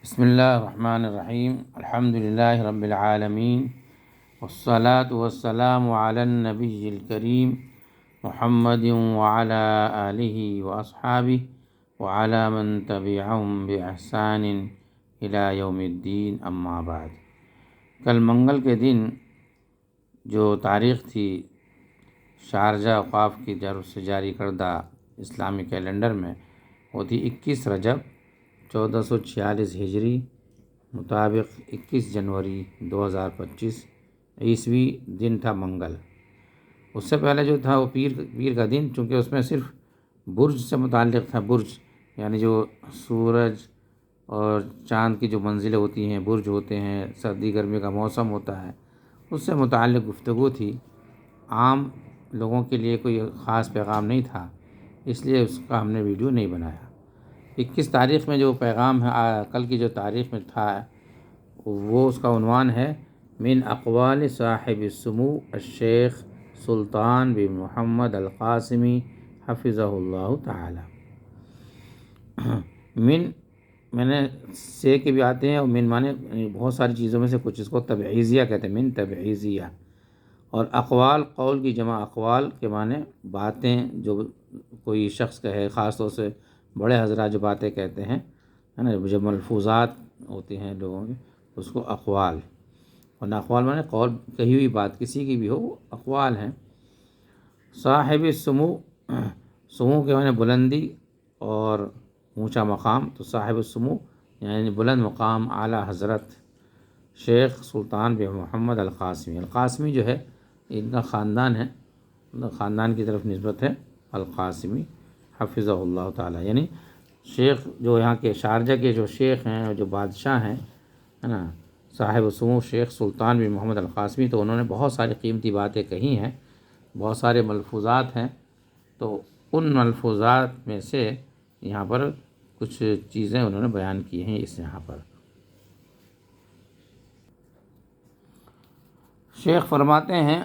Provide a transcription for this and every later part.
بسم اللہ الرحمن الرحیم الحمد للہ رب العالمین والصلاة والسلام علی النبی الکریم محمد وعلی آلہ واصحابہ وعلی من تبعہم بإحسان الی یوم الدین، اما بعد۔ کل منگل کے دن جو تاریخ تھی شارجہ اوقاف کی جانب سے جاری کردہ اسلامی کیلنڈر میں، وہ تھی 21 رجب 1446 ہجری، مطابق 21 جنوری 2025 عیسوی، دن تھا منگل۔ اس سے پہلے جو تھا وہ پیر کا دن، چونکہ اس میں صرف برج سے متعلق تھا۔ برج یعنی جو سورج اور چاند کی جو منزلیں ہوتی ہیں، برج ہوتے ہیں، سردی گرمی کا موسم ہوتا ہے، اس سے متعلق گفتگو تھی۔ عام لوگوں کے لیے کوئی خاص پیغام نہیں تھا، اس لیے اس کا ہم نے ویڈیو نہیں بنایا۔ 21 تاریخ میں جو پیغام ہے، کل کی جو تاریخ میں تھا، وہ اس کا عنوان ہے من اقوال صاحب السمو الشیخ سلطان بن محمد القاسمی حفظہ اللہ تعالی۔ من میں نے سے کے بھی آتے ہیں، اور من مانے بہت ساری چیزوں میں سے کچھ، اس کو تبعیضیہ کہتے ہیں، من تبعیضیہ۔ اور اقوال، قول کی جمع اقوال کے معنی باتیں جو کوئی شخص کہے، خاص طور سے بڑے حضرات جو باتیں کہتے ہیں، ہے نا، جو ملفوظات ہوتے ہیں لوگوں کے، اس کو اقوال، اور اقوال معنی قول، کہی ہوئی بات کسی کی بھی ہو، وہ اقوال ہیں۔ صاحب السمو، سمو کے معنی بلندی اور اونچا مقام، تو صاحب السمو یعنی بلند مقام، اعلیٰ حضرت شیخ سلطان بن محمد القاسمی۔ القاسمی جو ہے ان کا خاندان ہے، خاندان کی طرف نسبت ہے، القاسمی حفظہ اللہ تعالی، یعنی شیخ جو یہاں کے شارجہ کے جو شیخ ہیں، جو بادشاہ ہیں، ہے نا، صاحب السمو شیخ سلطان بن محمد القاسمی، تو انہوں نے بہت ساری قیمتی باتیں کہی ہیں، بہت سارے ملفوظات ہیں، تو ان ملفوظات میں سے یہاں پر کچھ چیزیں انہوں نے بیان کی ہیں اس یہاں پر۔ شیخ فرماتے ہیں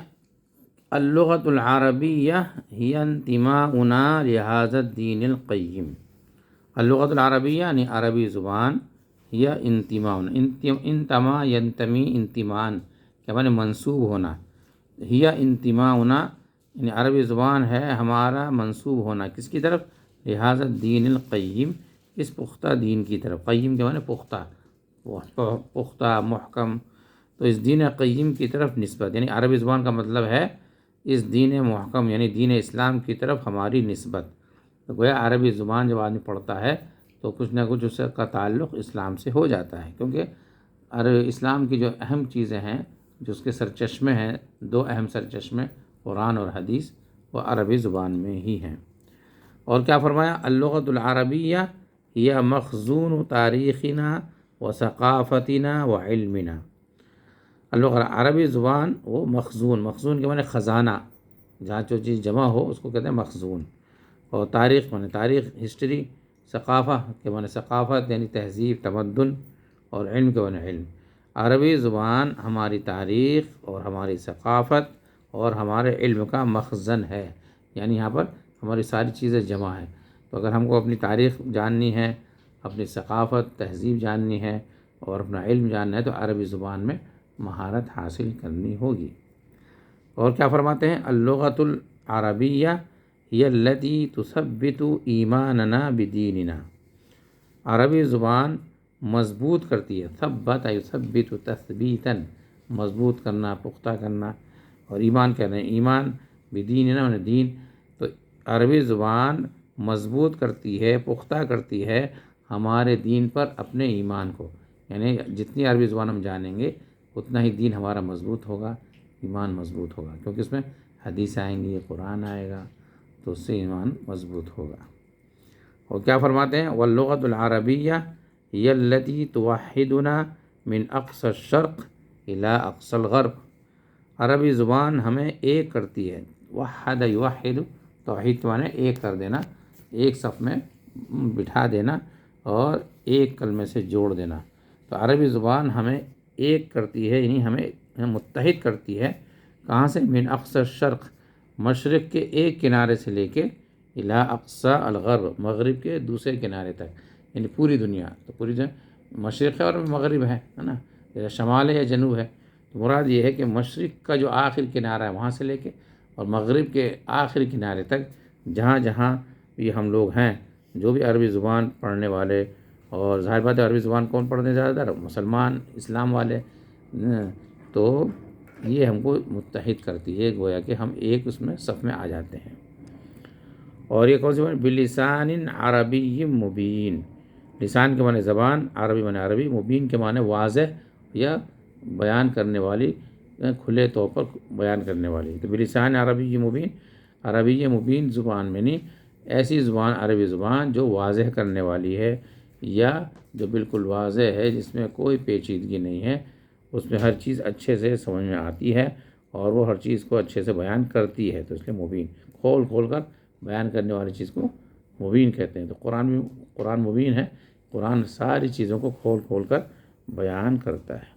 اللغۃ العربیہ ہی انتماؤنا لہذا الدین القیم۔ اللغۃ العربیہ یعنی عربی زبان، یا انتماؤنا، انتما ینتمی انتمان کے معنی منسوب ہونا، ہی انتماؤنا یعنی عربی زبان ہے ہمارا منسوب ہونا، کس کی طرف؟ لہذا الدین القیم، اس پختہ دین کی طرف۔ قیم کے معنی پختہ، پختہ محکم، تو اس دین قیم کی طرف نسبت، یعنی عربی زبان کا مطلب ہے اس دین محکم یعنی دین اسلام کی طرف ہماری نسبت۔ تو گویا عربی زبان جب آدمی پڑھتا ہے تو کچھ نہ کچھ اس کا تعلق اسلام سے ہو جاتا ہے، کیونکہ اسلام کی جو اہم چیزیں ہیں، جو اس کے سرچشمے ہیں، دو اہم سرچشمے قرآن اور حدیث، وہ عربی زبان میں ہی ہیں۔ اور کیا فرمایا؟ اللغۃ العربیہ ہی مخزون تاریخنا و ثقافتنا و علمنا۔ عربی زبان وہ مخزون کے معنی خزانہ، جہاں جو چیز جمع ہو اس کو کہتے ہیں مخزون، اور تاریخ معنی تاریخ، ہسٹری، ثقافہ کے معنی ثقافت یعنی تہذیب، تمدن، اور علم کے معنی علم۔ عربی زبان ہماری تاریخ اور ہماری ثقافت اور ہمارے علم کا مخزن ہے، یعنی یہاں پر ہماری ساری چیزیں جمع ہیں۔ تو اگر ہم کو اپنی تاریخ جاننی ہے، اپنی ثقافت تہذیب جاننی ہے، اور اپنا علم جاننا ہے، تو عربی زبان میں مہارت حاصل کرنی ہوگی۔ اور کیا فرماتے ہیں؟ اللغۃ العربیہ ہی التی تثبت ایماننا بدیننا۔ عربی زبان مضبوط کرتی ہے، ثبت یثبت تثبیتا، مضبوط کرنا، پختہ کرنا، اور ایمان کہنا ہے، ایمان بدیننا یعنی دین، تو عربی زبان مضبوط کرتی ہے، پختہ کرتی ہے ہمارے دین پر اپنے ایمان کو، یعنی جتنی عربی زبان ہم جانیں گے اتنا ہی دین ہمارا مضبوط ہوگا، ایمان مضبوط ہوگا، کیونکہ اس میں حدیث آئیں گی، قرآن آئے گا، تو اس سے ایمان مضبوط ہوگا۔ اور کیا فرماتے ہیں؟ واللغۃ العربیہ ہی التی توحدنا من اقصى الشرق الى اقصى الغرب۔ عربی زبان ہمیں ایک کرتی ہے، وحد یوحد، توحید کے معنی ایک کر دینا، ایک صف میں بٹھا دینا اور ایک کلمے سے جوڑ دینا۔ تو عربی زبان ہمیں ایک کرتی ہے، یعنی ہمیں متحد کرتی ہے، کہاں سے؟ من اقصى الشرق، مشرق کے ایک کنارے سے لے کے الی اقصى الغرب، مغرب کے دوسرے کنارے تک، یعنی پوری دنیا۔ تو پوری دنیا مشرق ہے اور مغرب ہے نا، یا شمال ہے یا جنوب ہے. تو مراد یہ ہے کہ مشرق کا جو آخر کنارہ ہے وہاں سے لے کے اور مغرب کے آخری کنارے تک جہاں جہاں بھی ہم لوگ ہیں، جو بھی عربی زبان پڑھنے والے، اور ظاہر بات ہے عربی زبان کون پڑھتے ہیں زیادہ تر؟ مسلمان، اسلام والے. تو یہ ہم کو متحد کرتی ہے، گویا کہ ہم ایک اس میں صف میں آ جاتے ہیں. اور یہ کون سی زبان؟ بلسان عربی مبین. لسان کے معنی زبان، عربی معنی عربی، مبین کے معنی واضح یا بیان کرنے والی، کھلے طور پر بیان کرنے والی. تو بلسان عربی مبین، عربی مبین زبان میں نہیں، ایسی زبان عربی زبان جو واضح کرنے والی ہے یا جو بالکل واضح ہے، جس میں کوئی پیچیدگی نہیں ہے، اس میں ہر چیز اچھے سے سمجھ میں آتی ہے اور وہ ہر چیز کو اچھے سے بیان کرتی ہے. تو اس لیے مبین، کھول کھول کر بیان کرنے والی چیز کو مبین کہتے ہیں. تو قرآن مبین ہے، قرآن ساری چیزوں کو کھول کھول کر بیان کرتا ہے.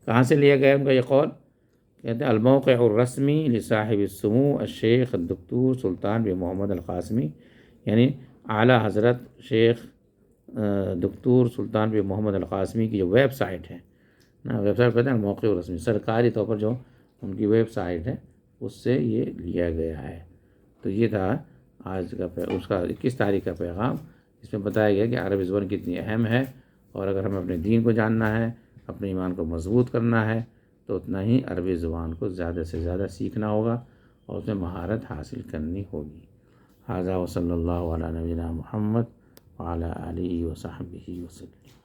کہاں سے لیا گیا ان کا یہ قول؟ کہتے ہیں الموقع الرسمی لصاحب السمو الشیخ الدکتور سلطان بن محمد القاسمی، یعنی اعلیٰ حضرت شیخ دکتور سلطان بن محمد القاسمی کی جو ویب سائٹ ہے نا، ویب سائٹ کہتے ہیں الموقع الرسمی، سرکاری طور پر جو ان کی ویب سائٹ ہے اس سے یہ لیا گیا ہے. تو یہ تھا آج کا اس کا 21 تاریخ کا پیغام. اس میں بتایا گیا کہ عربی زبان کتنی اہم ہے، اور اگر ہمیں اپنے دین کو جاننا ہے، اپنے ایمان کو مضبوط کرنا ہے، تو اتنا ہی عربی زبان کو زیادہ سے زیادہ سیکھنا ہوگا اور اس میں مہارت حاصل کرنی ہوگی. ھذا وصلی اللہ علی نبینا محمد وعلی آلہ وصحبہ وسلم.